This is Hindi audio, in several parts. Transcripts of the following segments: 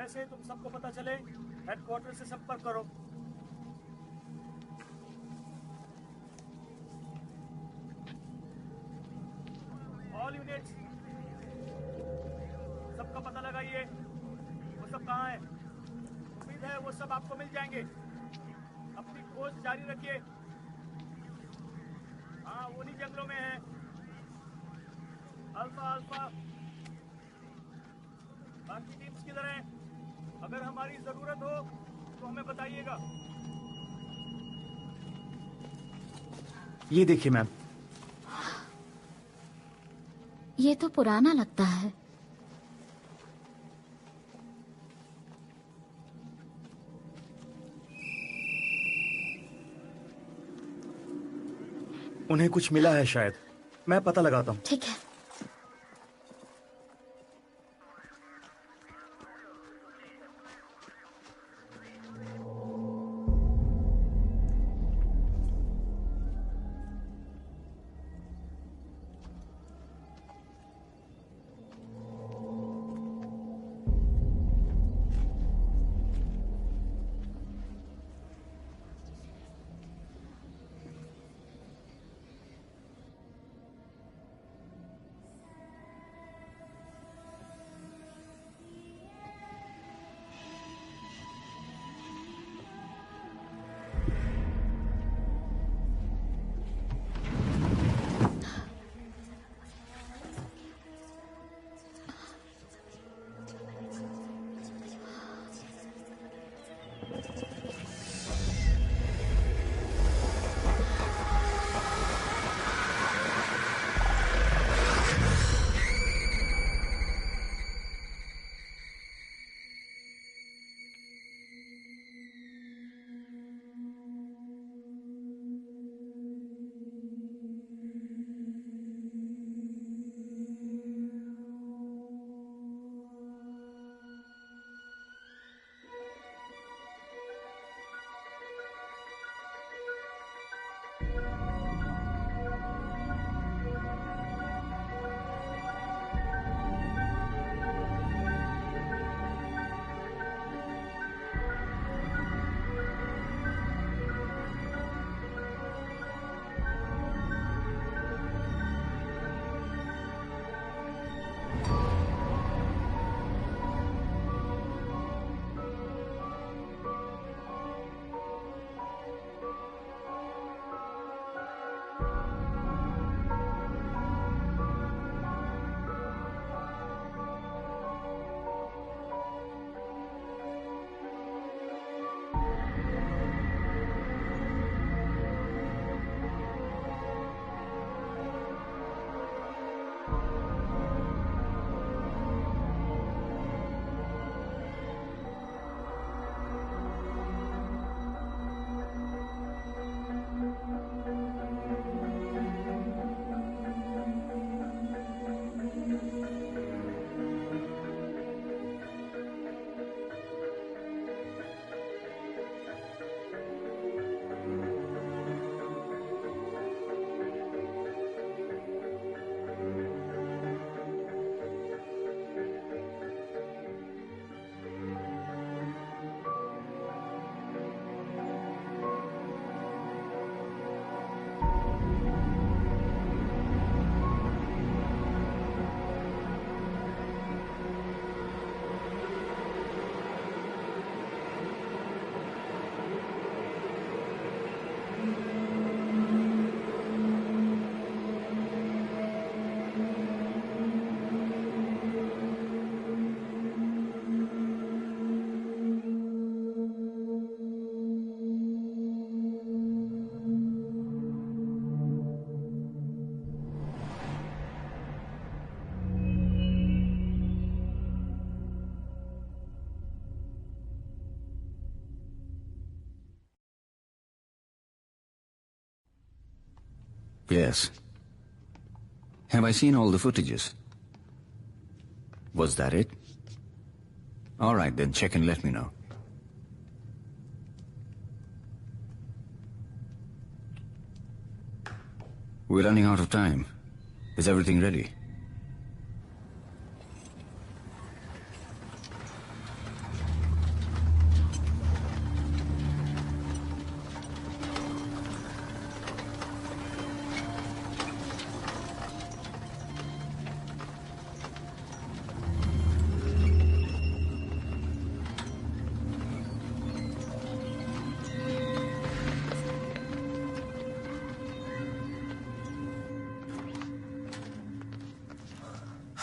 जैसे ही तुम सबको पता चले हेडक्वार्टर से संपर्क करो। ऑल यूनिट्स सबका पता लगाइए, वो सब कहाँ है। उम्मीद है वो सब आपको मिल जाएंगे। अपनी खोज जारी रखिए। हाँ, वो नहीं जंगलों में है। अल्फा अल्फा, बाकी टीम्स किधर हैं? अगर हमारी जरूरत हो तो हमें बताइएगा। ये देखिए मैम, ये तो पुराना लगता है। उन्हें कुछ मिला है शायद। मैं पता लगाता हूँ। ठीक है। Yes. Have I seen all the footages? Was that it? All right, then check and let me know. We're running out of time. Is everything ready?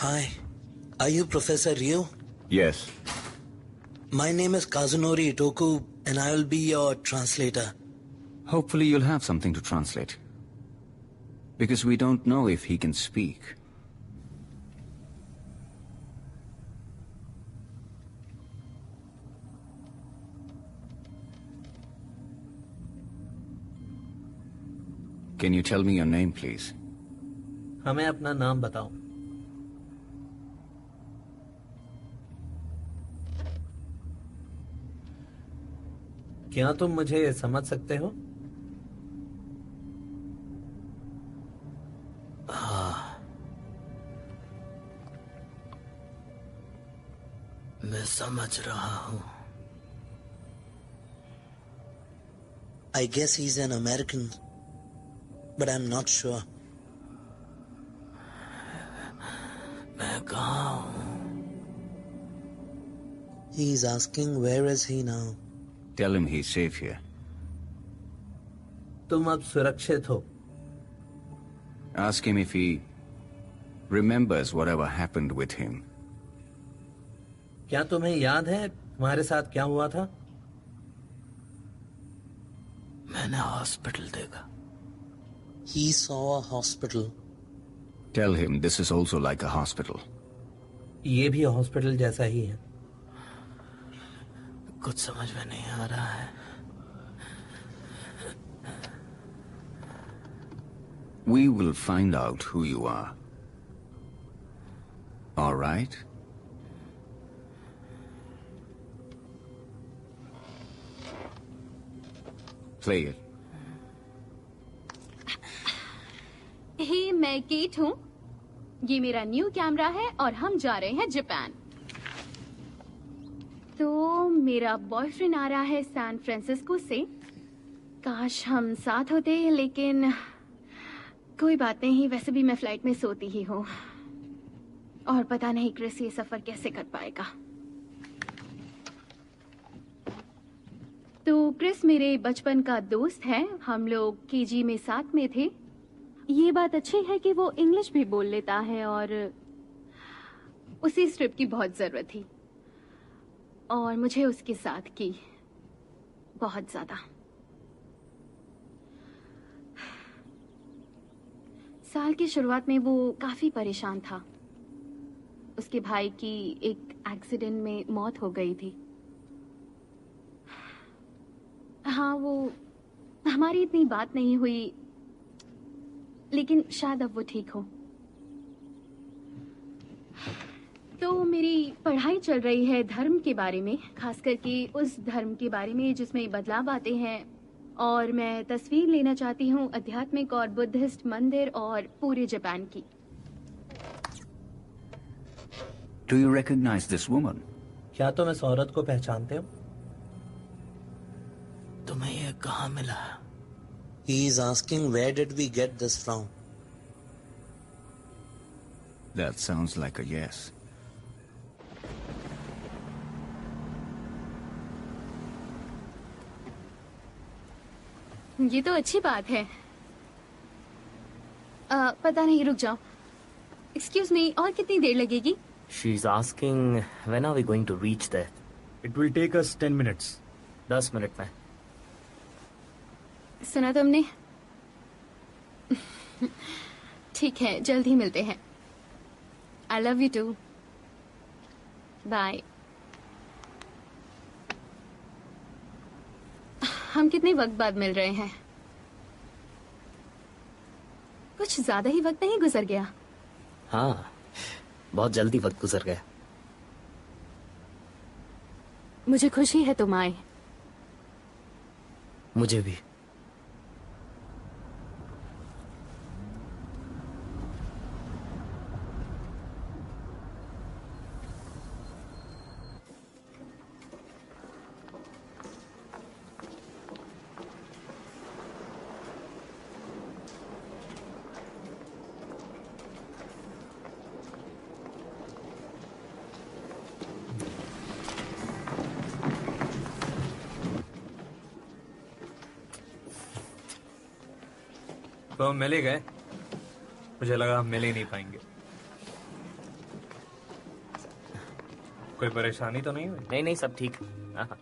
Hi. Are you Professor Ryu? Yes. My name is Kazunori Itoku, and I will be your translator. Hopefully you'll have something to translate. Because we don't know if he can speak. Can you tell me your name, please? हमें अपना नाम बताओ. क्या तुम मुझे समझ सकते हो? मैं समझ रहा हूँ. I guess he's an American, but I'm not sure. मैं कहाँ हूँ? He's asking where is he now? Tell him he's safe here. तुम अब सुरक्षित हो. Ask him if he remembers whatever happened with him. क्या तुम्हें याद है तुम्हारे साथ क्या हुआ था? मैंने हॉस्पिटल देखा. He saw a hospital. Tell him this is also like a hospital. ये भी हॉस्पिटल जैसा ही है. कुछ समझ में नहीं आ रहा है. We will find out who you are. All right? Play it. हे, मैं केट हूँ. ये मेरा न्यू कैमरा है और हम जा रहे हैं जापान. तो मेरा बॉयफ्रेंड आ रहा है सैन फ्रांसिस्को से. काश हम साथ होते, लेकिन कोई बात नहीं. वैसे भी मैं फ्लाइट में सोती ही हूँ और पता नहीं क्रिस ये सफर कैसे कर पाएगा. तो क्रिस मेरे बचपन का दोस्त है. हम लोग केजी में साथ में थे. ये बात अच्छी है कि वो इंग्लिश भी बोल लेता है और उसी स्क्रिप्ट की बहुत जरूरत थी और मुझे उसके साथ की बहुत ज्यादा. साल की शुरुआत में वो काफी परेशान था. उसके भाई की एक एक्सीडेंट में मौत हो गई थी. हाँ, वो हमारी इतनी बात नहीं हुई, लेकिन शायद अब वो ठीक हो. तो मेरी पढ़ाई चल रही है धर्म के बारे में, खास करके उस धर्म के बारे में जिसमें बदलाव आते हैं. और मैं तस्वीर लेना चाहती हूँ आध्यात्मिक और बुद्धिस्ट मंदिर और पूरे जापान की. Do you recognize this woman? क्या तुम इस औरत को पहचानते हो? तुम्हें ये कहाँ मिला? He is asking where did we get this from? That sounds like a yes. ये तो अच्छी बात है. पता नहीं, रुक जाओ. एक्सक्यूज मी, और कितनी देर लगेगी? She's asking when are we going to reach there? It will take us 10 minutes. 10 minute में. सुना तुमने? ठीक है, जल्द ही मिलते हैं. I love you too. Bye. हम कितने वक्त बाद मिल रहे हैं? कुछ ज्यादा ही वक्त नहीं गुजर गया? हाँ, बहुत जल्दी वक्त गुजर गया. मुझे खुशी है तुम आए. मुझे भी. तो हम मिल ही गए. मुझे लगा हम मिल ही नहीं पाएंगे. कोई परेशानी तो नहीं हुई? नहीं नहीं, सब ठीक। हाँ हाँ।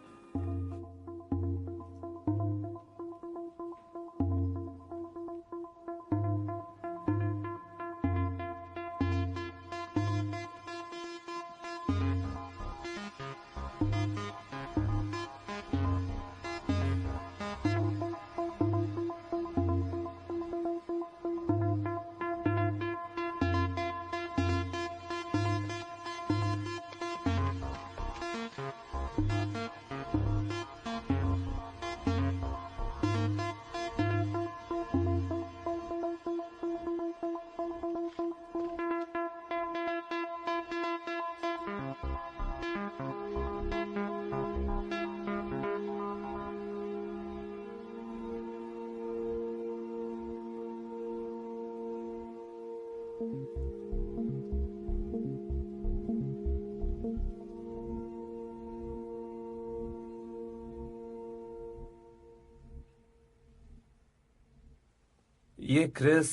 ये क्रिस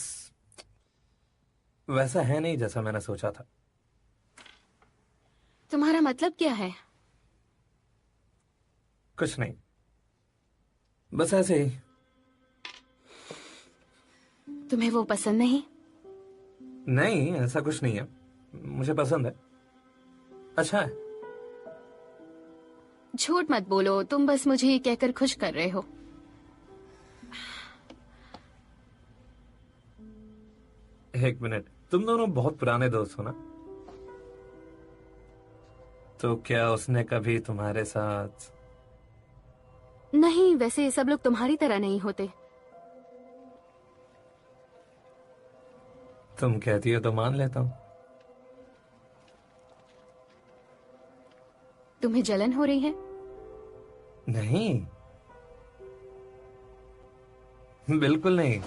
वैसा है नहीं जैसा मैंने सोचा था। तुम्हारा मतलब क्या है? कुछ नहीं, बस ऐसे ही। तुम्हें वो पसंद नहीं? नहीं, ऐसा कुछ नहीं है, मुझे पसंद है, अच्छा है। झूठ मत बोलो, तुम बस मुझे ये कहकर खुश कर रहे हो। एक मिनट, तुम दोनों बहुत पुराने दोस्त हो ना? तो क्या उसने कभी तुम्हारे साथ? नहीं, वैसे सब लोग तुम्हारी तरह नहीं होते। तुम कहती हो तो मान लेता हूं। तुम्हें जलन हो रही है? नहीं, बिल्कुल नहीं।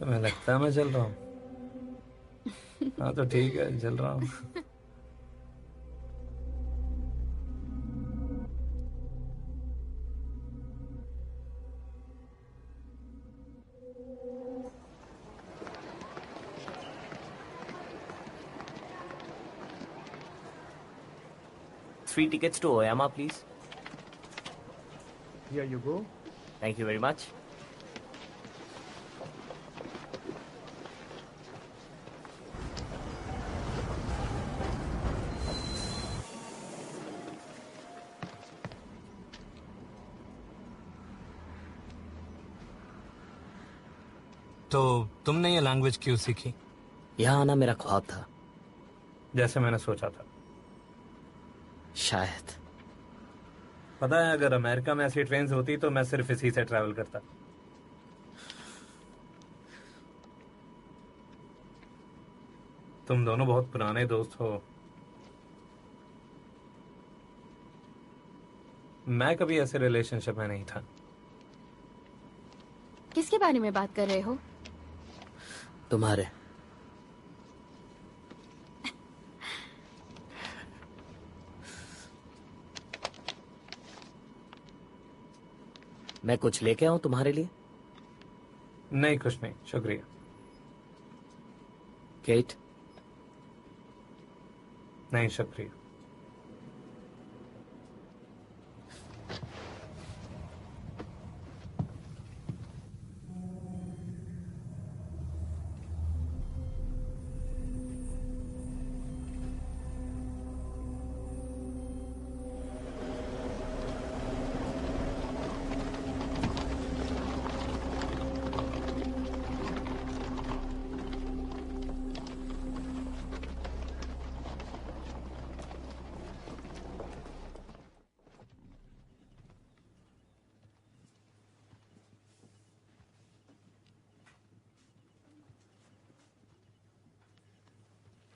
तुम्हें लगता है मैं चल रहा हूँ? हाँ तो ठीक है, चल रहा हूँ। Three tickets to Oyama, please. Here you go. Thank you very much. तो तुमने ये लैंग्वेज क्यों सीखी? यहाँ आना मेरा ख्वाब था। जैसे मैंने सोचा था। शायद। पता है, अगर अमेरिका में ऐसी ट्रेन्स होती तो मैं सिर्फ इसी से ट्रैवल करता। तुम दोनों बहुत पुराने दोस्त हो। मैं कभी ऐसे रिलेशनशिप में नहीं था। किसके बारे में बात कर रहे हो? तुम्हारे। मैं कुछ लेके आऊं तुम्हारे लिए? नहीं, कुछ नहीं, शुक्रिया। केट? नहीं, शुक्रिया।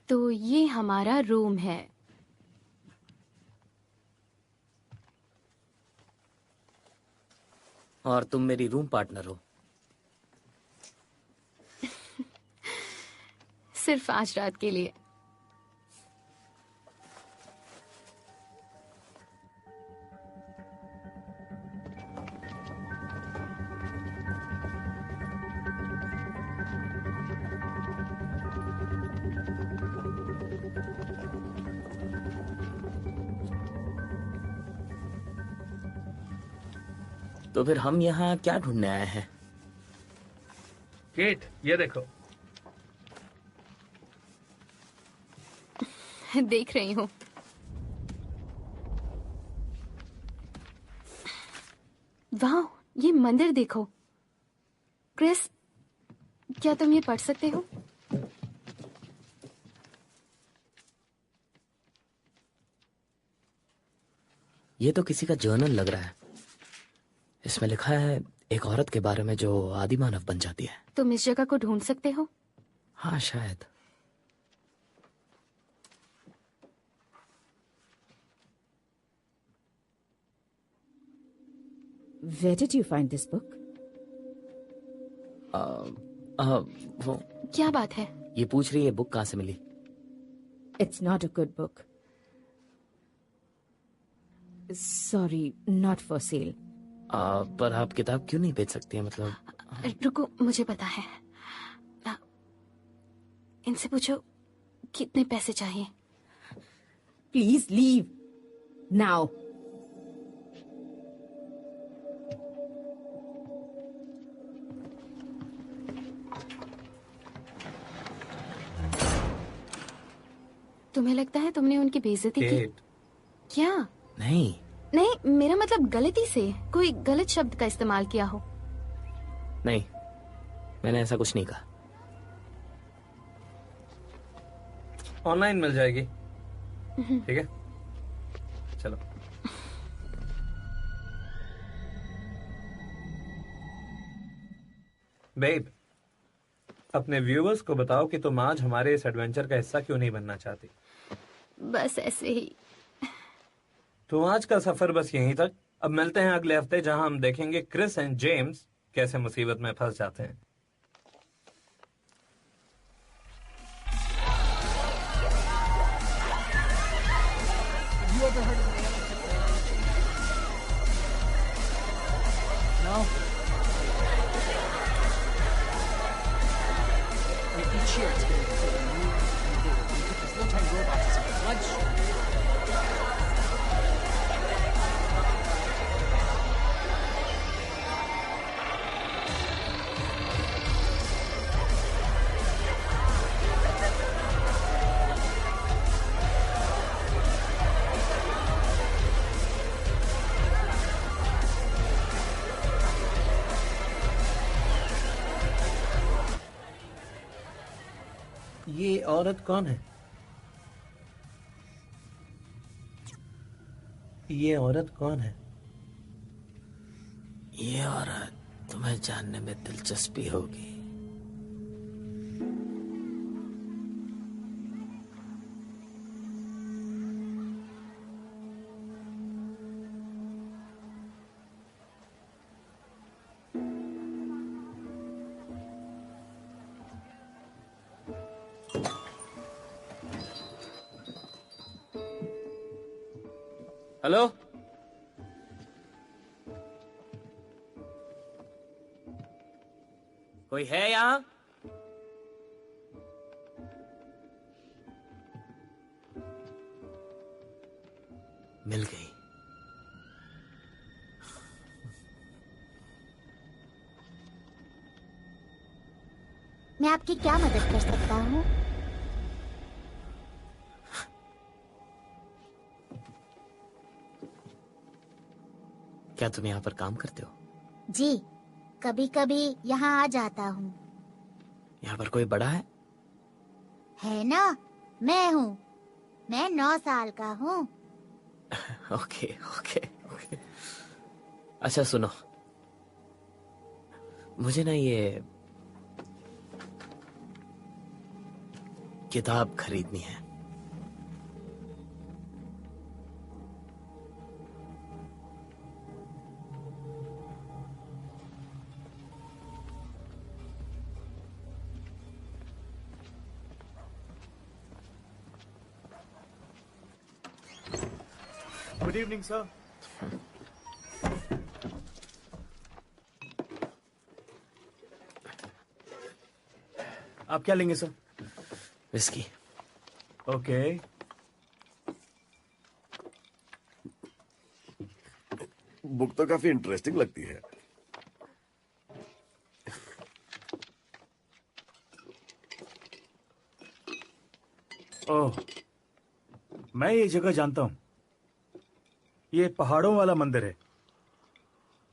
तो ये हमारा रूम है। और तुम मेरी रूम पार्टनर हो। सिर्फ आज रात के लिए। तो फिर हम यहाँ क्या ढूंढने आए हैं? केट, ये देखो। देख रही हूँ। वाह, ये मंदिर देखो। क्रिस, क्या तुम ये पढ़ सकते हो? ये तो किसी का जर्नल लग रहा है। इसमें लिखा है एक औरत के बारे में जो आदि मानव बन जाती है। तुम इस जगह को ढूंढ सकते हो? हाँ, शायद। Where did you find this book? वो क्या बात है? ये पूछ रही है बुक कहाँ से मिली। It's not a good book. Sorry, not for sale. पर आप किताब क्यों नहीं बेच सकती हैं? मतलब रुको, मुझे पता है। इनसे पूछो कितने पैसे चाहिए। Please leave. Now. तुम्हें लगता है तुमने उनकी बेइज्जती की? केट, क्या? नहीं। नहीं, मेरा मतलब गलती से कोई गलत शब्द का इस्तेमाल किया हो। नहीं, मैंने ऐसा कुछ नहीं कहा। ऑनलाइन मिल जाएगी। ठीक है, चलो। बेब, अपने व्यूअर्स को बताओ कि तुम आज हमारे इस एडवेंचर का हिस्सा क्यों नहीं बनना चाहती। बस ऐसे ही। तो आज का सफर बस यहीं तक। अब मिलते हैं अगले हफ्ते, जहां हम देखेंगे क्रिस एंड जेम्स कैसे मुसीबत में फंस जाते हैं। No? Each year it's getting bigger and bigger and bigger. You get these little tiny robots, it's like a bloodshot. ये औरत कौन है? ये औरत कौन है? ये औरत तुम्हें जानने में दिलचस्पी होगी। हेलो, कोई है यहाँ? मिल गई। मैं आपकी क्या मदद कर सकता हूँ? क्या तुम यहाँ पर काम करते हो? जी, कभी कभी यहाँ आ जाता हूँ। यहाँ पर कोई बड़ा है? है ना, मैं हूँ। मैं 9 साल का हूँ। Okay okay okay. अच्छा सुनो, मुझे ना ये किताब खरीदनी है। Good evening sir. आप क्या लेंगे सर? विस्की। ओके। बुक तो काफी इंटरेस्टिंग लगती है। ओह, मैं ये जगह जानता हूँ। ये पहाड़ों वाला मंदिर है।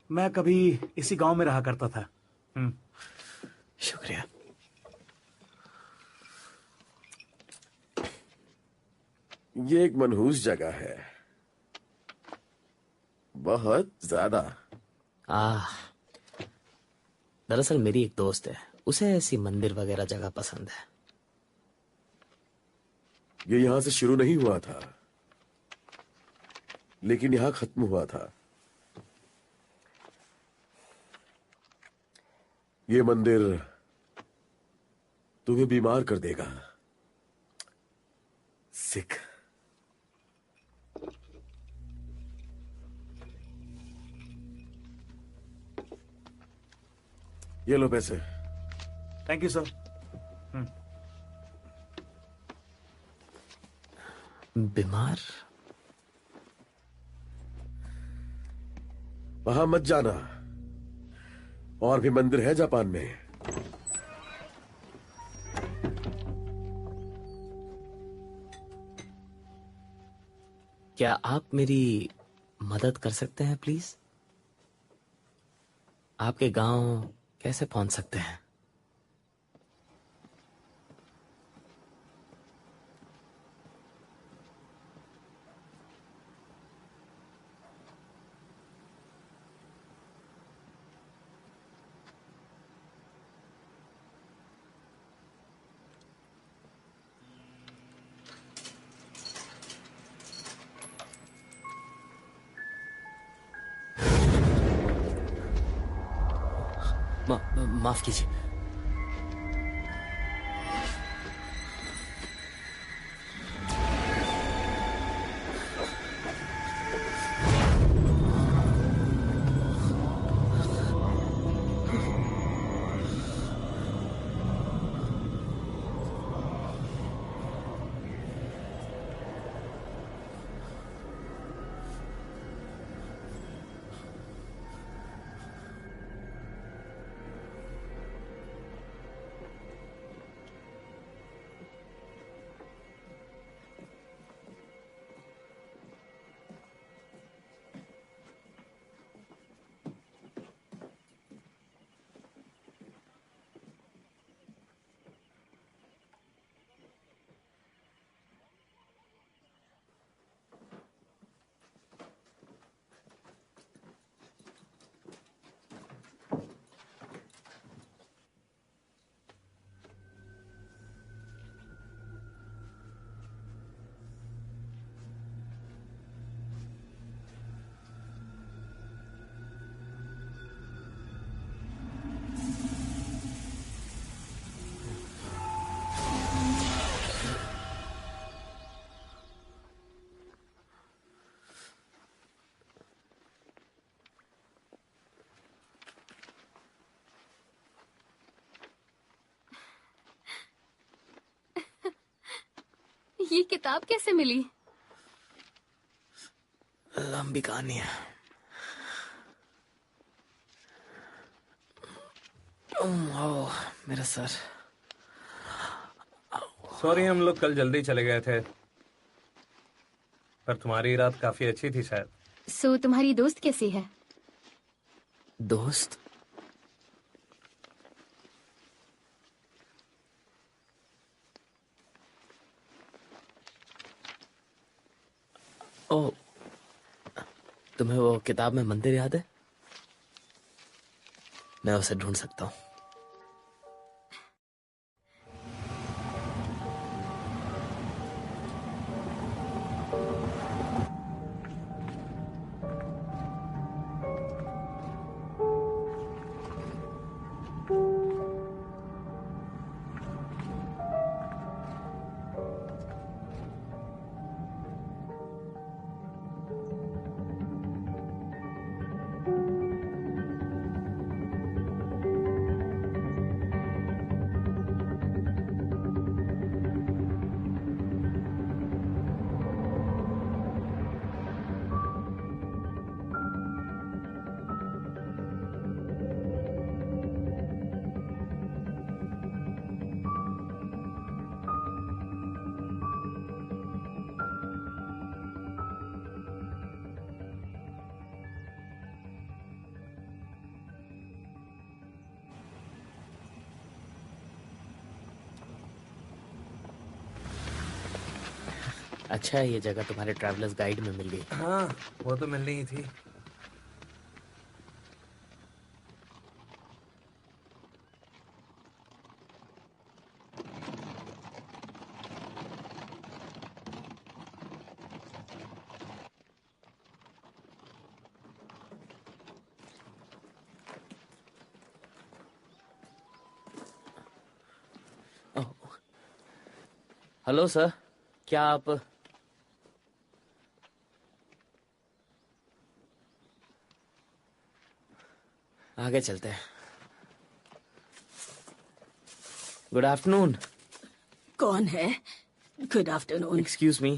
मैं कभी इसी गांव में रहा करता था। शुक्रिया। ये एक मनहूस जगह है, बहुत ज्यादा। दरअसल मेरी एक दोस्त है, उसे ऐसी मंदिर वगैरह जगह पसंद है। ये यहां से शुरू नहीं हुआ था, लेकिन यहां खत्म हुआ था। ये मंदिर तुम्हें बीमार कर देगा, सिख। ये लो पैसे। Thank you sir. बीमार? वहां मत जाना। और भी मंदिर है जापान में। क्या आप मेरी मदद कर सकते हैं प्लीज? आपके गांव कैसे पहुंच सकते हैं? माफ कीजिए। ये किताब कैसे मिली? लंबी कहानी है। ओह, मेरा सर। सॉरी, हम लोग कल जल्दी चले गए थे, पर तुम्हारी रात काफी अच्छी थी शायद। सो तुम्हारी दोस्त कैसी है? दोस्त? ओह, तुम्हें वो किताब में मंदिर याद है? मैं उसे ढूंढ सकता हूँ। अच्छा है ये जगह तुम्हारे ट्रैवलर्स गाइड में मिल गई। हाँ, वो तो मिलनी ही थी। हेलो सर, क्या आप आगे चलते हैं। Good afternoon. कौन है? Good afternoon. एक्सक्यूज मी,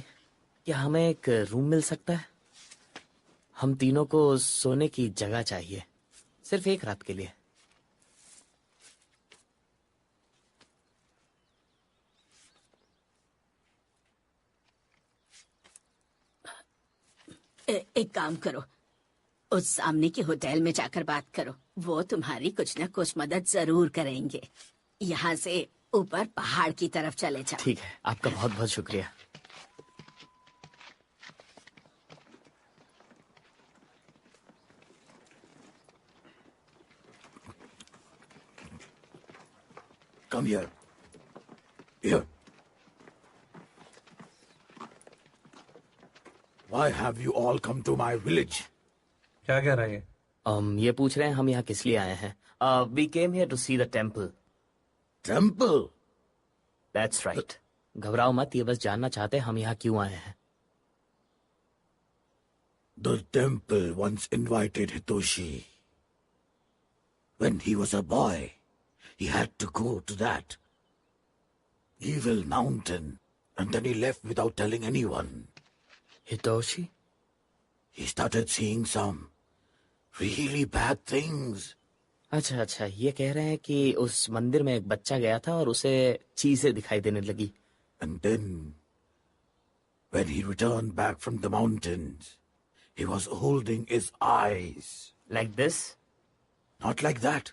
क्या हमें एक रूम मिल सकता है? हम तीनों को सोने की जगह चाहिए, सिर्फ एक रात के लिए। एक काम करो, उस सामने के होटल में जाकर बात करो, वो तुम्हारी कुछ न कुछ मदद जरूर करेंगे। यहाँ से ऊपर पहाड़ की तरफ चले जाओ। ठीक है, आपका बहुत बहुत शुक्रिया। Come here. Here. Why have you all come to my village? क्या कह रहा है ये? ये पूछ रहे हैं हम यहाँ किस लिए आए हैं। We came here to see the temple. Temple? That's right. घबराओ मत, ये बस जानना चाहते हैं हम यहाँ क्यों आए हैं। The temple once invited Hitoshi. When he was a boy, he had to go to that evil mountain, and then he left without telling anyone. Hitoshi? He started seeing some really bad things. अच्छा, ये कह रहे हैं कि उस मंदिर में एक बच्चा गया था और उसे चीजें दिखाई देने लगी। And then, when he returned back from the mountains, he was holding his eyes. Like this? Not like that.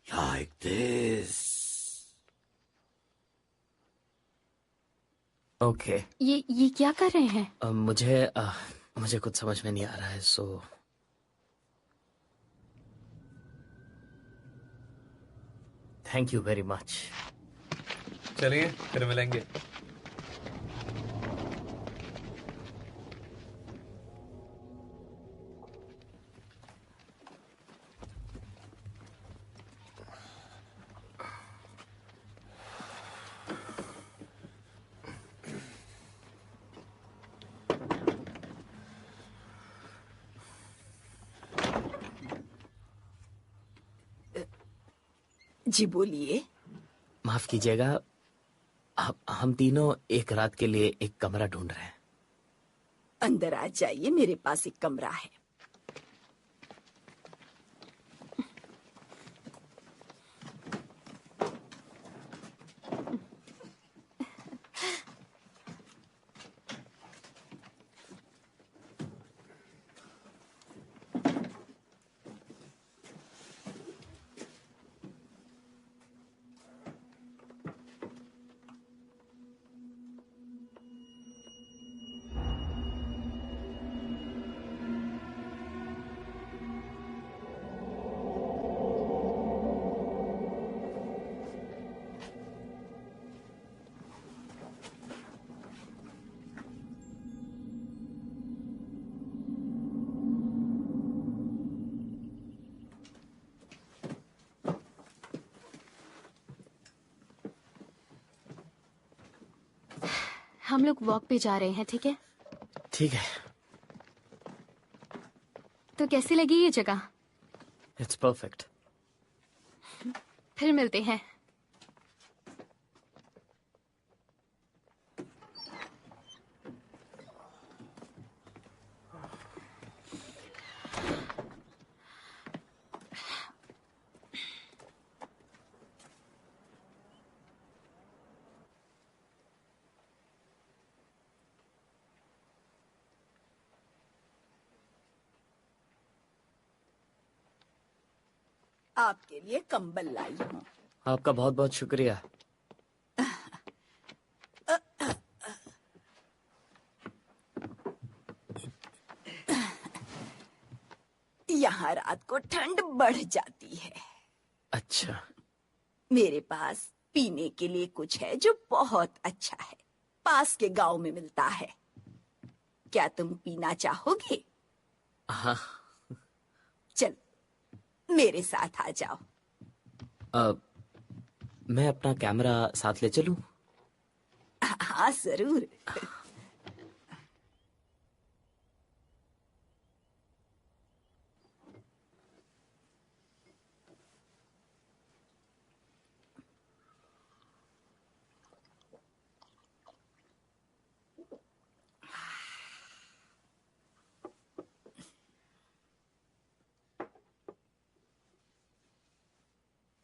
Like this. Okay. ये क्या कर रहे हैं? मुझे कुछ समझ में नहीं आ रहा है, so thank you very much. चलिए फिर मिलेंगे। जी बोलिए। माफ कीजिएगा, हम तीनों एक रात के लिए एक कमरा ढूंढ रहे हैं। अंदर आ जाइए, मेरे पास एक कमरा है। हम लोग वॉक पे जा रहे हैं, ठीक है? ठीक है। तो कैसी लगी ये जगह? It's perfect. फिर मिलते हैं। आपके लिए कंबल लाई हूँ। आपका बहुत बहुत शुक्रिया। यहाँ रात को ठंड बढ़ जाती है। अच्छा। मेरे पास पीने के लिए कुछ है जो बहुत अच्छा है, पास के गांव में मिलता है। क्या तुम पीना चाहोगे? हाँ। चल मेरे साथ आ जाओ। मैं अपना कैमरा साथ ले चलूं? हाँ जरूर।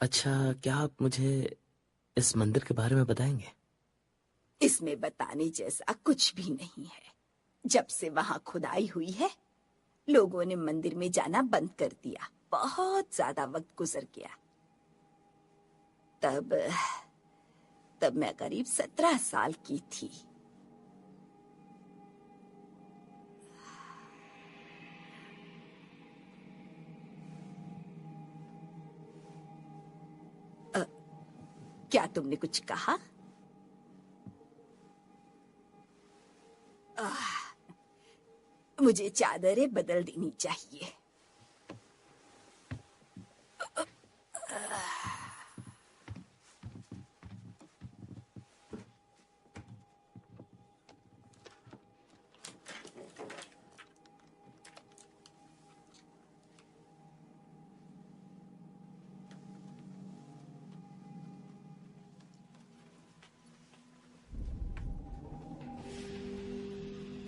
अच्छा, क्या आप मुझे इस मंदिर के बारे में बताएंगे? इसमें बताने जैसा कुछ भी नहीं है। जब से वहां खुदाई हुई है, लोगों ने मंदिर में जाना बंद कर दिया। बहुत ज्यादा वक्त गुजर गया। तब मैं करीब 17 साल की थी। क्या तुमने कुछ कहा? मुझे चादरें बदल देनी चाहिए।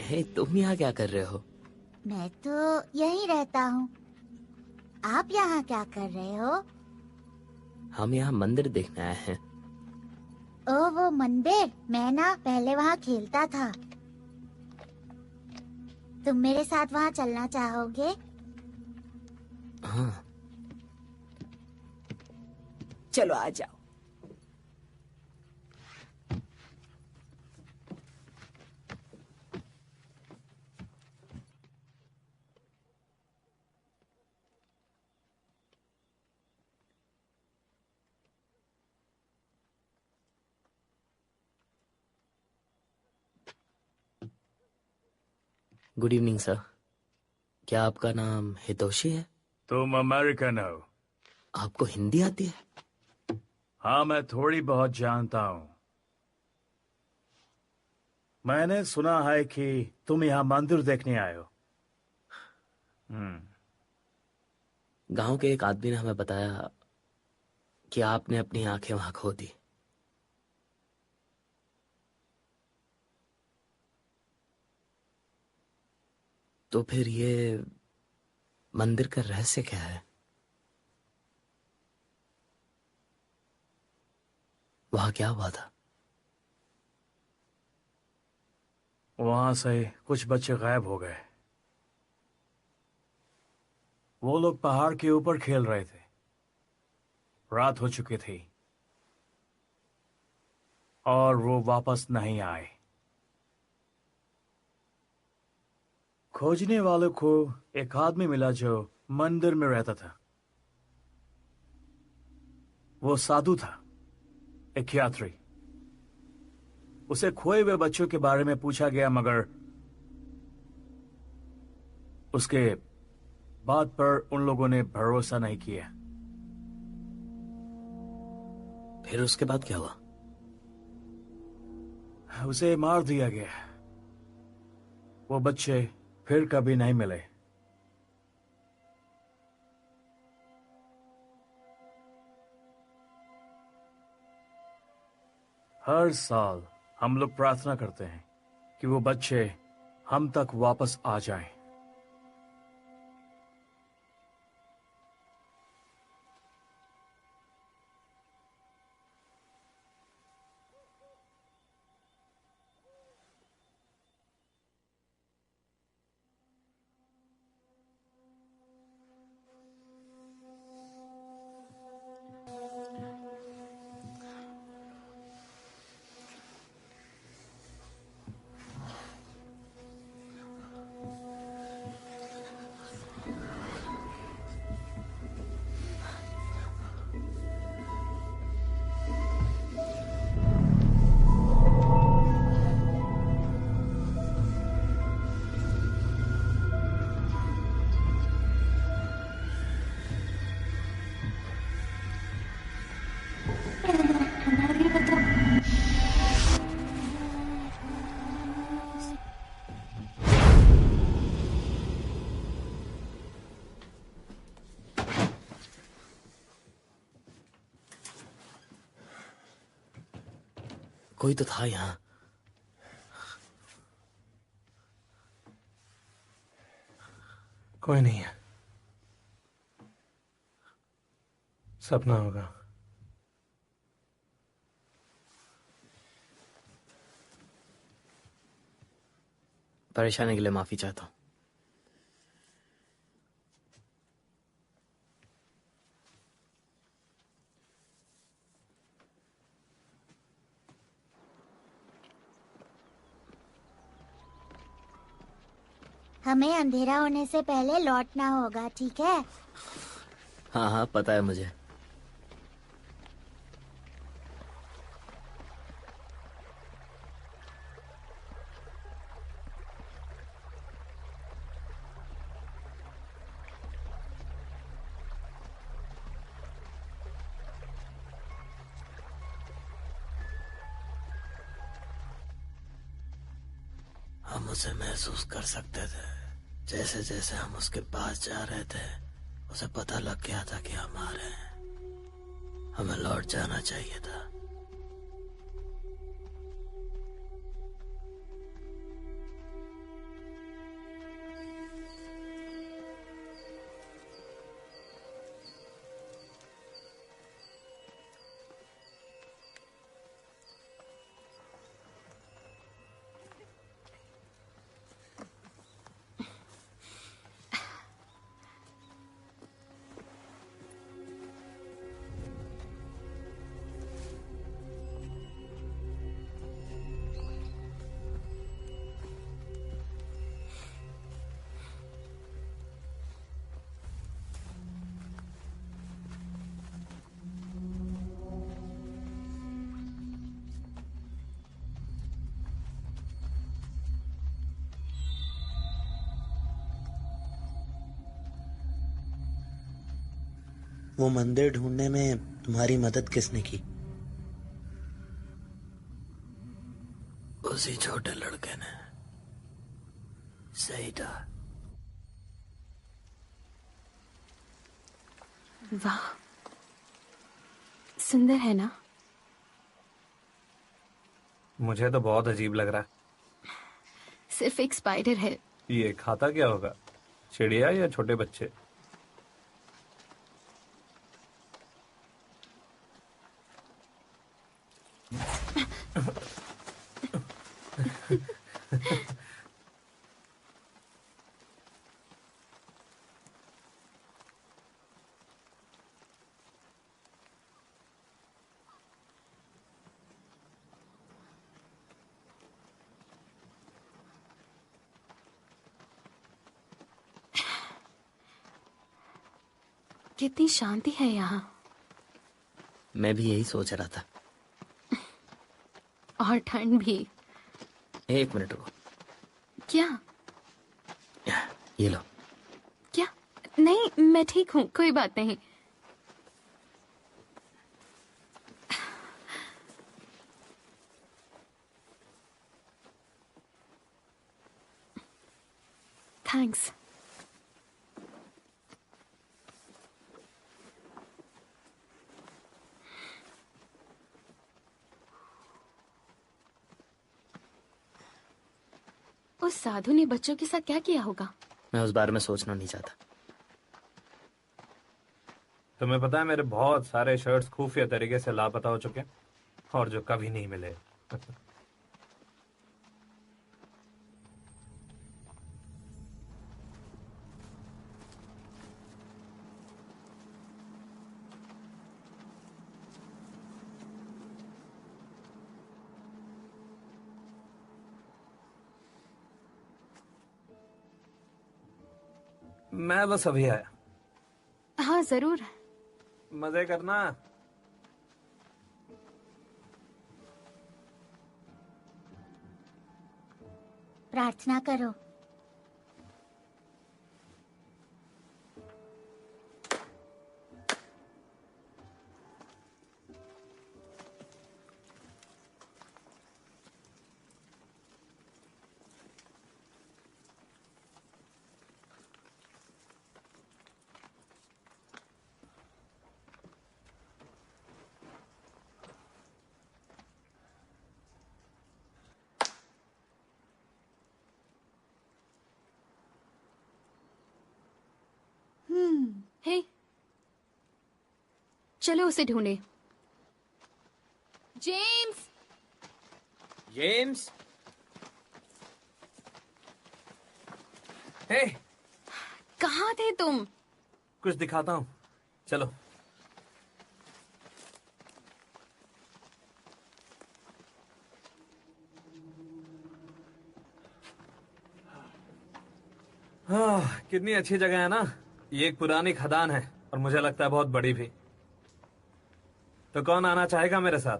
हे, तुम यहाँ क्या कर रहे हो? मैं तो यहीं रहता हूँ। आप यहाँ क्या कर रहे हो? हम यहाँ मंदिर देखने आए हैं। ओ वो मंदिर, मैं ना पहले वहाँ खेलता था। तुम मेरे साथ वहाँ चलना चाहोगे? हाँ। चलो आ जाओ। Good evening sir. क्या आपका नाम हितोशी है? तुम अमेरिकन हो? आपको हिंदी आती है? हाँ, मैं थोड़ी बहुत जानता हूँ। मैंने सुना है कि तुम यहाँ मंदिर देखने आए हो। गांव के एक आदमी ने हमें बताया कि आपने अपनी आंखें वहां खो दी। तो फिर ये मंदिर का रहस्य क्या है? वहां क्या हुआ था? वहां से कुछ बच्चे गायब हो गए। वो लोग पहाड़ के ऊपर खेल रहे थे। रात हो चुकी थी और वो वापस नहीं आए। खोजने वालों को एक आदमी मिला जो मंदिर में रहता था। वो साधु था, एक यात्री। उसे खोए हुए बच्चों के बारे में पूछा गया, मगर उसके बात पर उन लोगों ने भरोसा नहीं किया। फिर उसके बाद क्या हुआ? उसे मार दिया गया। वो बच्चे फिर कभी नहीं मिले। हर साल हम लोग प्रार्थना करते हैं कि वो बच्चे हम तक वापस आ जाएं। कोई तो था यहाँ। कोई नहीं है, सपना होगा। परेशानी के लिए माफी चाहता हूँ। हमें अंधेरा होने से पहले लौटना होगा, ठीक है? हाँ हाँ, पता है मुझे। हम उसे महसूस कर सकते थे। जैसे जैसे हम उसके पास जा रहे थे, उसे पता लग गया था कि हम आ रहे हैं। हमें लौट जाना चाहिए था। वो मंदिर ढूंढने में तुम्हारी मदद किसने की? उसी छोटे लड़के ने। सही था। वाह, सुंदर है ना? मुझे तो बहुत अजीब लग रहा है। सिर्फ एक स्पाइडर है। ये खाता क्या होगा, चिड़िया या छोटे बच्चे? कितनी शांति है यहाँ। मैं भी यही सोच रहा था। और ठंड भी। एक मिनट रुको। क्या? ये लो। क्या? नहीं, मैं ठीक हूँ, कोई बात नहीं। थैंक्स। उस साधु ने बच्चों के साथ क्या किया होगा? मैं उस बारे में सोचना नहीं चाहता। तुम्हें पता है मेरे बहुत सारे शर्ट्स खुफिया तरीके से लापता हो चुके हैं और जो कभी नहीं मिले। मैं बस अभी आया। हाँ जरूर। मजे करना। प्रार्थना करो। चलो उसे ढूंढे। जेम्स! जेम्स! हे, कहाँ थे तुम? कुछ दिखाता हूँ, चलो। कितनी अच्छी जगह है ना। ये एक पुरानी खदान है और मुझे लगता है बहुत बड़ी भी। तो कौन आना चाहेगा मेरे साथ?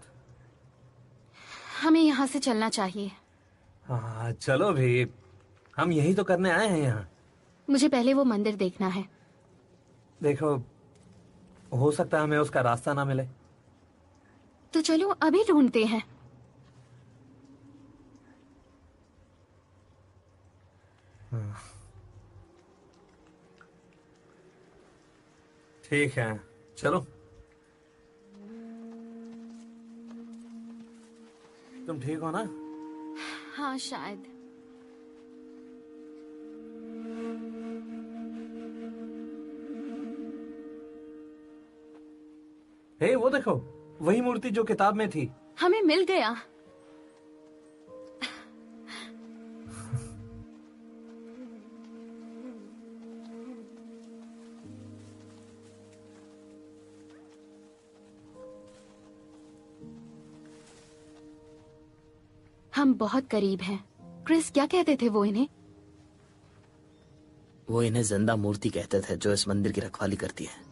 हमें यहाँ से चलना चाहिए। हाँ चलो भी, हम यही तो करने आए हैं यहाँ। मुझे पहले वो मंदिर देखना है। देखो, हो सकता है हमें उसका रास्ता ना मिले। तो चलो अभी ढूंढते हैं। ठीक है, चलो। तुम ठीक हो ना? हाँ शायद। हे, वो देखो, वही मूर्ति जो किताब में थी। हमें मिल गया। हम बहुत करीब हैं। क्रिस, क्या कहते थे वो इन्हें? वो इन्हें जिंदा मूर्ति कहते थे जो इस मंदिर की रखवाली करती है।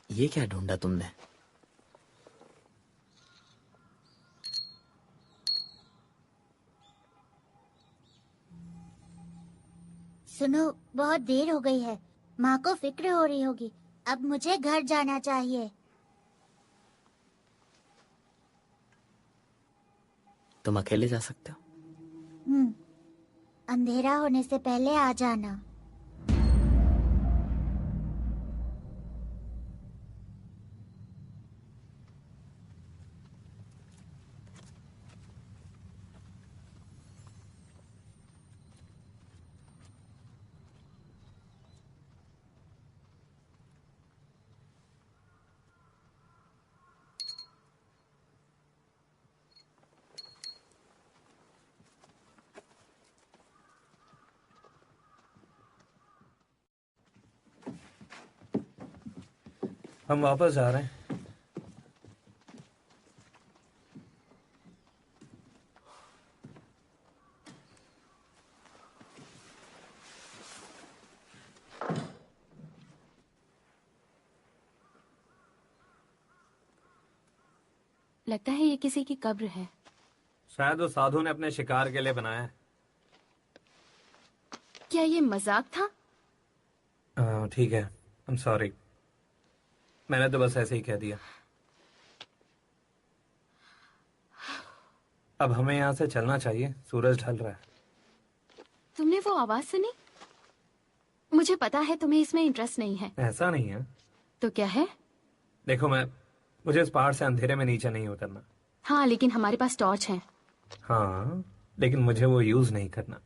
ये क्या ढूंढा तुमने? सुनो, बहुत देर हो गई है। माँ को फिक्र हो रही होगी। अब मुझे घर जाना चाहिए। तुम अकेले जा सकते हो। अंधेरा होने से पहले आ जाना। हम वापस जा रहे हैं। लगता है ये किसी की कब्र है। शायद उस साधु ने अपने शिकार के लिए बनाया है। क्या ये मजाक था? ठीक है, आई एम सॉरी। मैंने तो बस ऐसे ही कह दिया। अब हमें यहाँ से चलना चाहिए, सूरज ढल रहा है। तुमने वो आवाज सुनी? मुझे पता है तुम्हें इसमें इंटरेस्ट नहीं है। ऐसा नहीं है। तो क्या है? देखो, मुझे इस पहाड़ से अंधेरे में नीचे नहीं उतरना। हाँ, लेकिन हमारे पास टॉर्च है। हाँ, लेकिन मुझे वो यूज नहीं करना।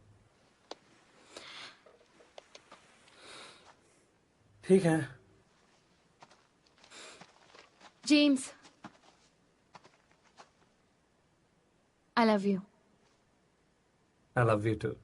ठीक है। James, I love you. I love you too.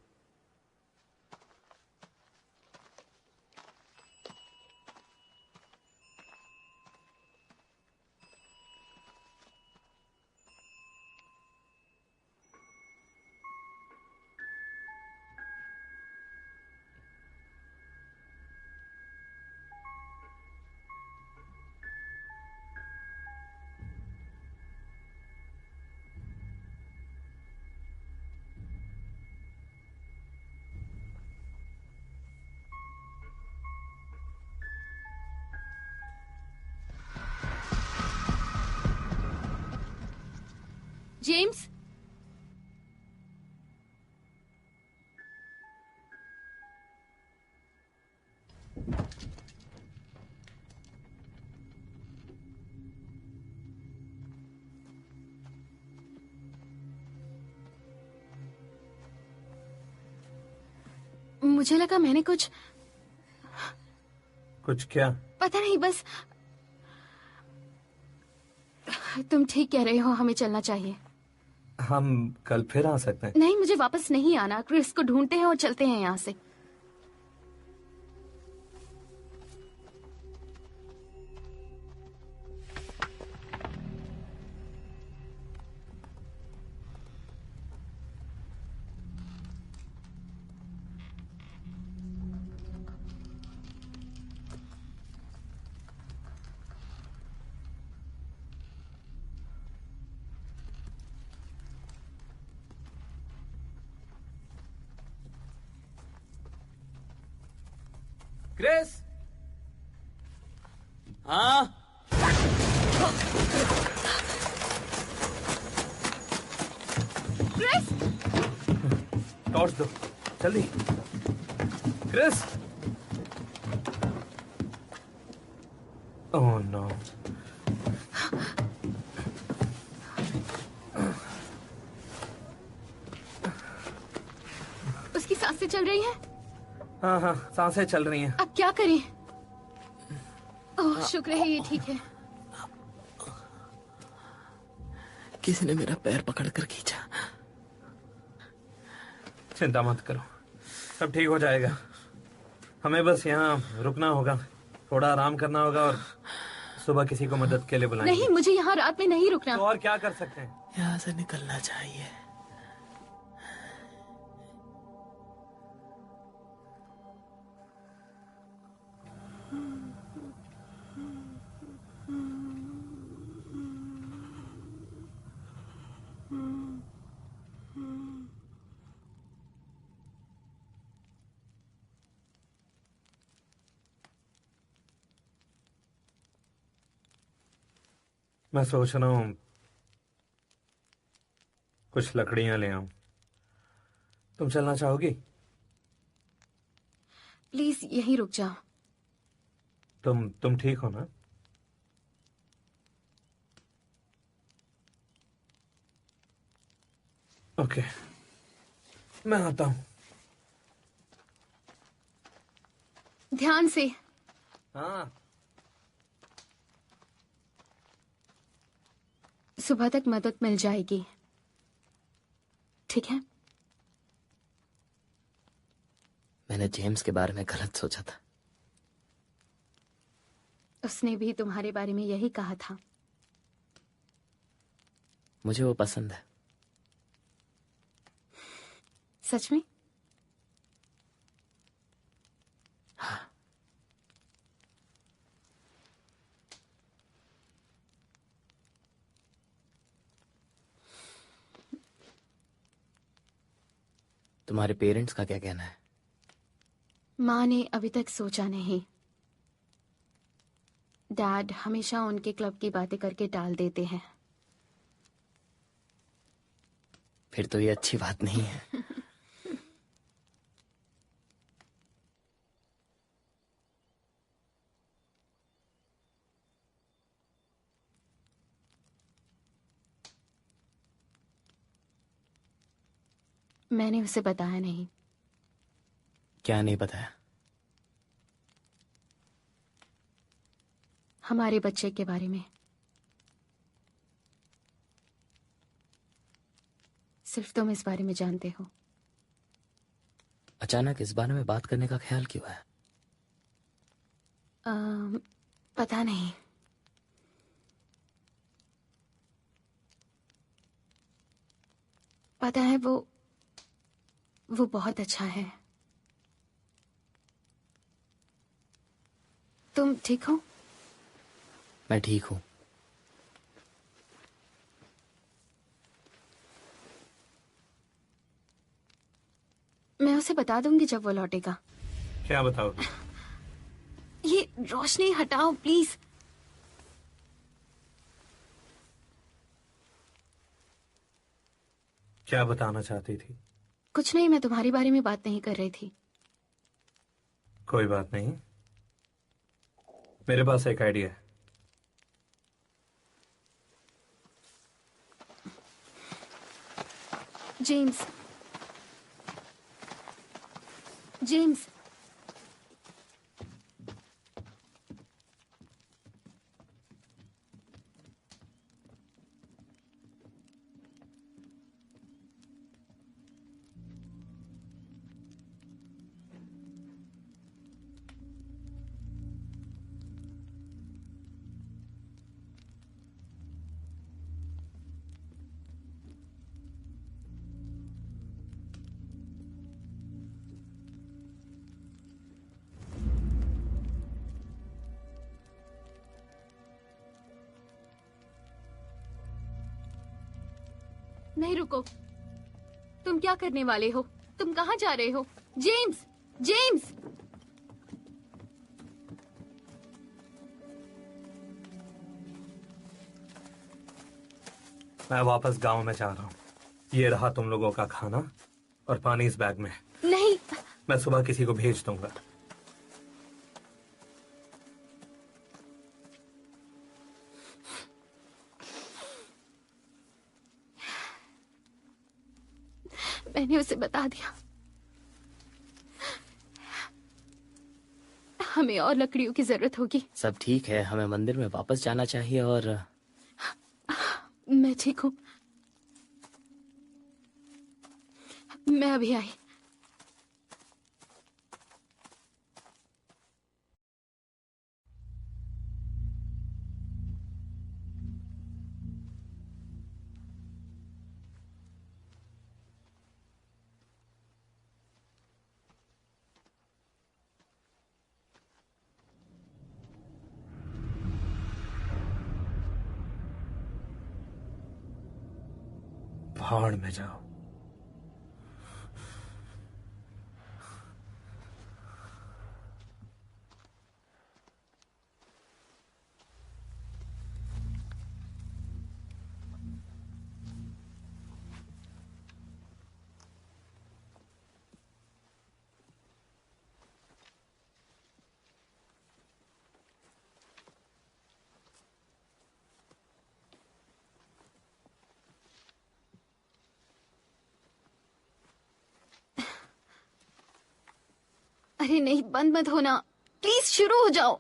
James, मुझे लगा मैंने कुछ क्या? पता नहीं, बस तुम ठीक कह रहे हो, हमें चलना चाहिए। हम कल फिर आ सकते हैं। नहीं, मुझे वापस नहीं आना। क्रिस को ढूंढते हैं और चलते हैं यहाँ से। क्रिस। हाँ, क्रिस, टॉर्च दो जल्दी। क्रिस। Oh no. उसकी सांसें चल रही हैं। हाँ हाँ, सांसें चल रही हैं। अब क्या करें? ओह, शुक्र है ये ठीक है। किसी ने मेरा पैर पकड़कर खींचा। चिंता मत करो, सब ठीक हो जाएगा। हमें बस यहाँ रुकना होगा, थोड़ा आराम करना होगा और सुबह किसी को मदद के लिए बुलाएंगे। नहीं, मुझे यहाँ रात में नहीं रुकना। तो और क्या कर सकते हैं? यहाँ से निकलना चाहिए। मैं सोच रहा हूँ कुछ लकड़ियां ले आऊं। तुम चलना चाहोगी? प्लीज यहीं रुक जाओ। तुम ठीक हो ना? ओके, मैं आता हूं। ध्यान से। हाँ। सुबह तक मदद मिल जाएगी, ठीक है? मैंने जेम्स के बारे में गलत सोचा था। उसने भी तुम्हारे बारे में यही कहा था। मुझे वो पसंद है। सच में? हाँ। तुम्हारे पेरेंट्स का क्या कहना है? माँ ने अभी तक सोचा नहीं। डैड हमेशा उनके क्लब की बातें करके टाल देते हैं। फिर तो ये अच्छी बात नहीं है। मैंने उसे बताया नहीं। क्या नहीं बताया? हमारे बच्चे के बारे में। सिर्फ तुम इस बारे में जानते हो। अचानक इस बारे में बात करने का ख्याल क्यों है? पता नहीं। पता है वो बहुत अच्छा है। तुम ठीक हो? मैं ठीक हूँ। मैं उसे बता दूंगी जब वो लौटेगा। क्या बताओगे? ये रोशनी हटाओ प्लीज। क्या बताना चाहती थी? कुछ नहीं, मैं तुम्हारे बारे में बात नहीं कर रही थी। कोई बात नहीं, मेरे पास एक आइडिया है। जेम्स, जेम्स, नहीं रुको। तुम क्या करने वाले हो? तुम कहाँ जा रहे हो? James, James! मैं वापस गांव में जा रहा हूँ। ये रहा तुम लोगों का खाना और पानी इस बैग में। नहीं। मैं सुबह किसी को भेज दूंगा। मैंने उसे बता दिया। हमें और लकड़ियों की जरूरत होगी। सब ठीक है, हमें मंदिर में वापस जाना चाहिए। और मैं ठीक हूँ। मैं अभी आई। भाड़ में जाओ। अरे नहीं, बंद मत होना प्लीज, शुरू हो जाओ।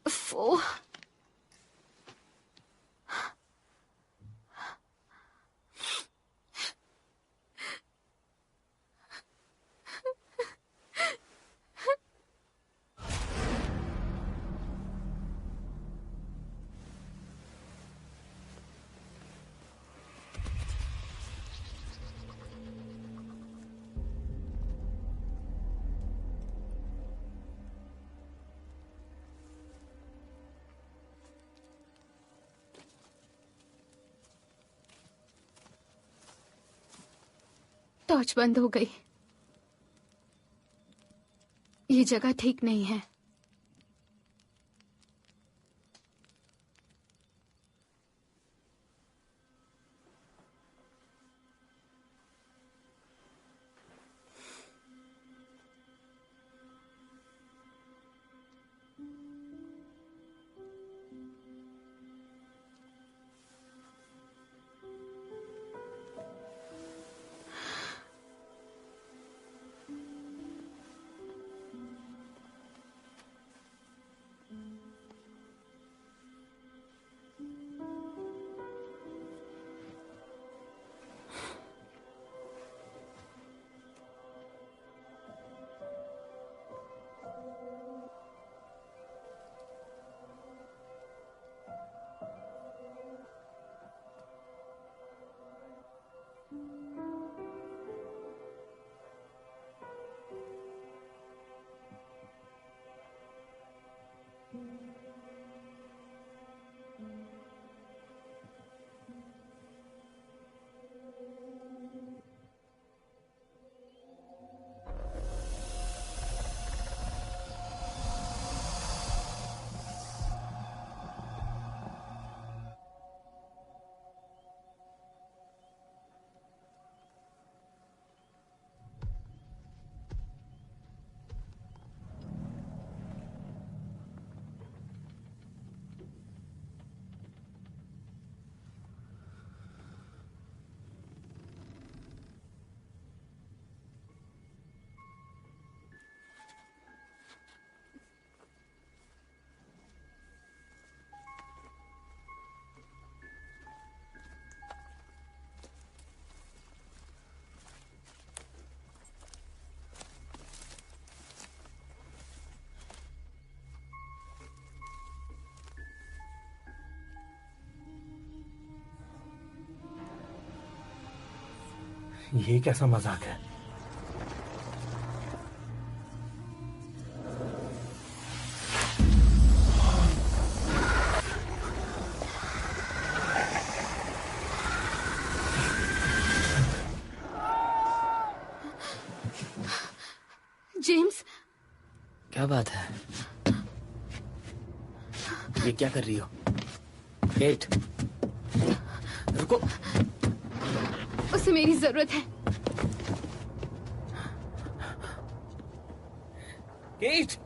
फो। टॉर्च बंद हो गई। ये जगह ठीक नहीं है। ये कैसा मजाक है? जेम्स, क्या बात है? ये क्या कर रही हो? केट, रुको। उसे मेरी जरूरत है। केट!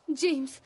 James,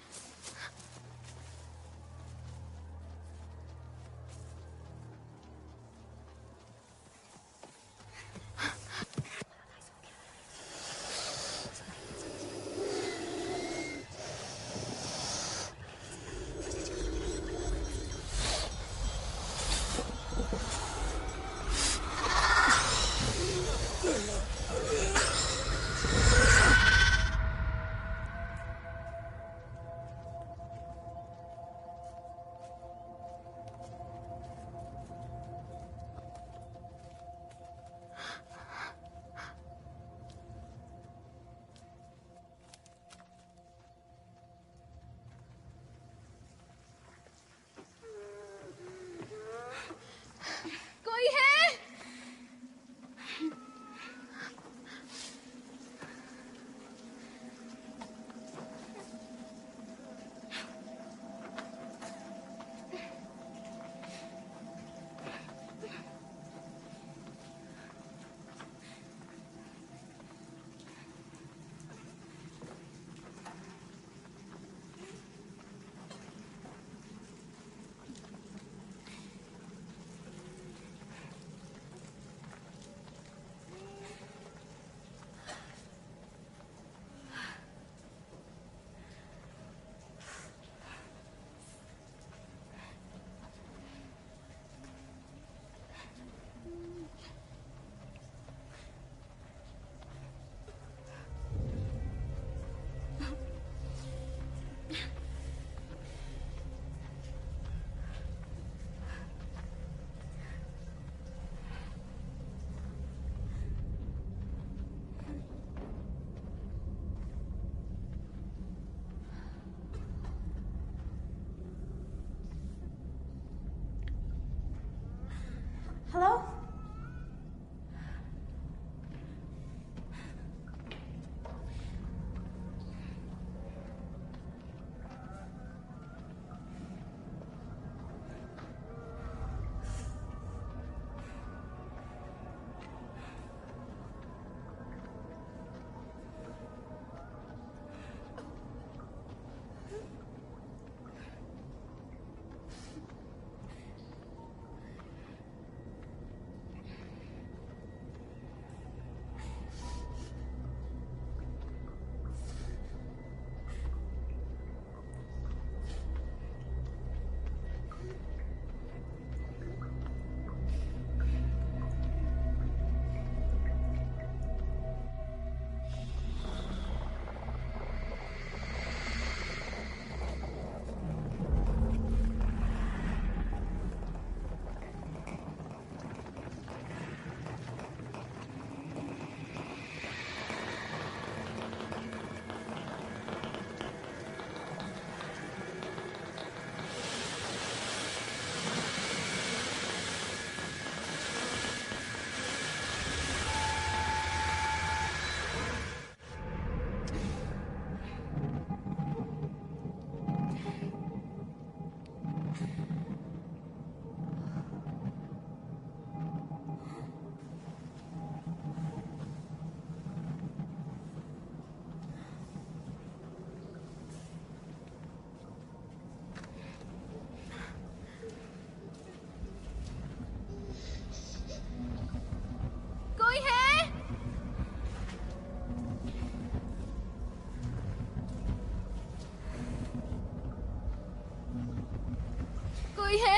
Hello? कोई है? कोई है?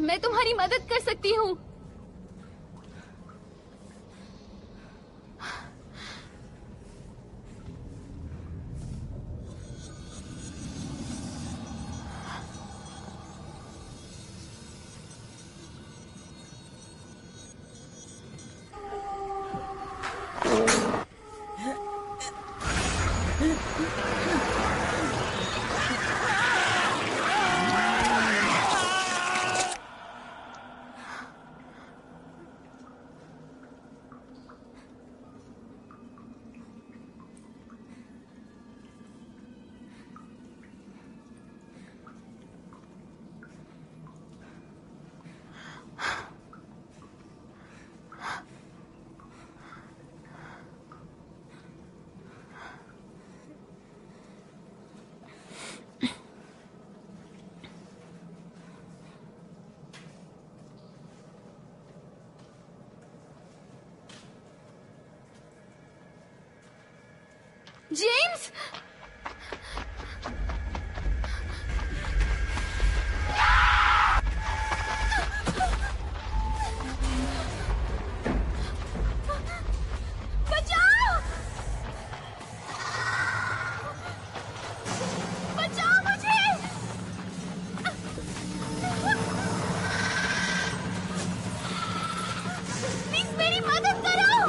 मैं तुम्हारी मदद कर सकती हूँ। जेम्स! बचाओ! बचाओ मुझे! प्लीज मेरी मदद करो!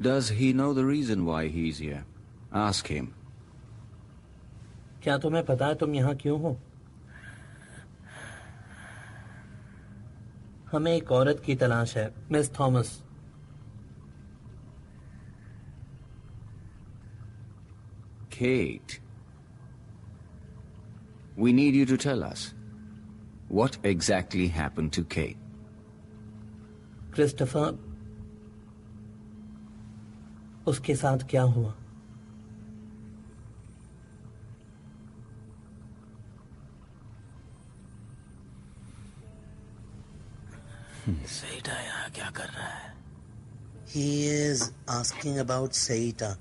Does he know the reason why he's here? Ask him. क्या तुम्हें पता है तुम यहाँ क्यों हो? हमें एक औरत की तलाश है, miss Thomas. Kate. We need you to tell us. What exactly happened to Kate? Christopher, उसके साथ क्या हुआ? सेठा यहाँ क्या कर रहा है? He is asking about Seita.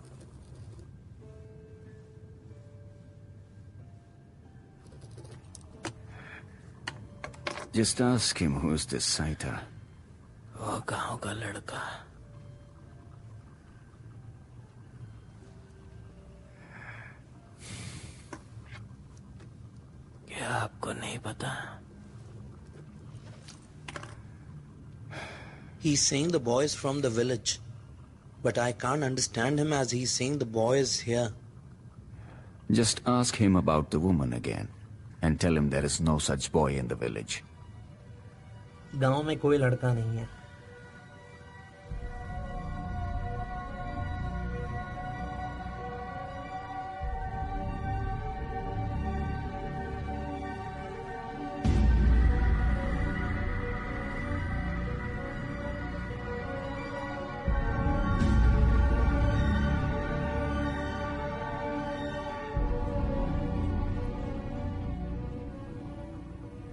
Just ask him who's this Saita. वो गांव का लड़का। क्या आपको नहीं पता? He's saying the boy is from the village, but I can't understand him as he's saying the boy is here. Just ask him about the woman again, and tell him there is no such boy in the village. गांव में कोई लड़का नहीं है।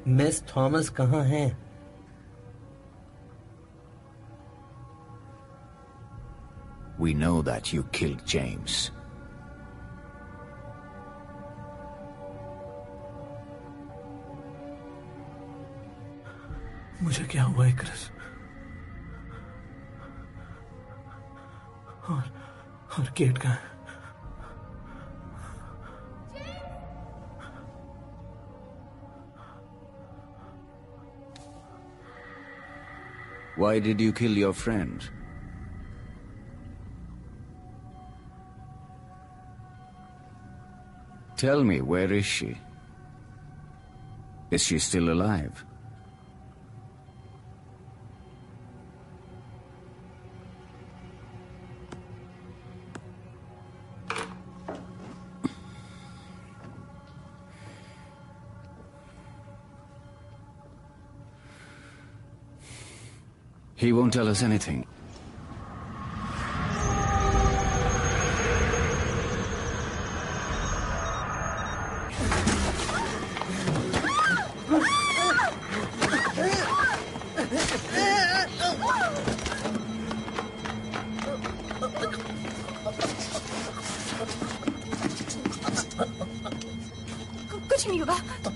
मिस थॉमस कहाँ हैं? We know that you killed James. मुझे क्या हुआ है क्रिस? और केट कहाँ है? Why did you kill your friend? Tell me, where is she? Is she still alive? He won't tell us anything. कुछ नहीं होगा,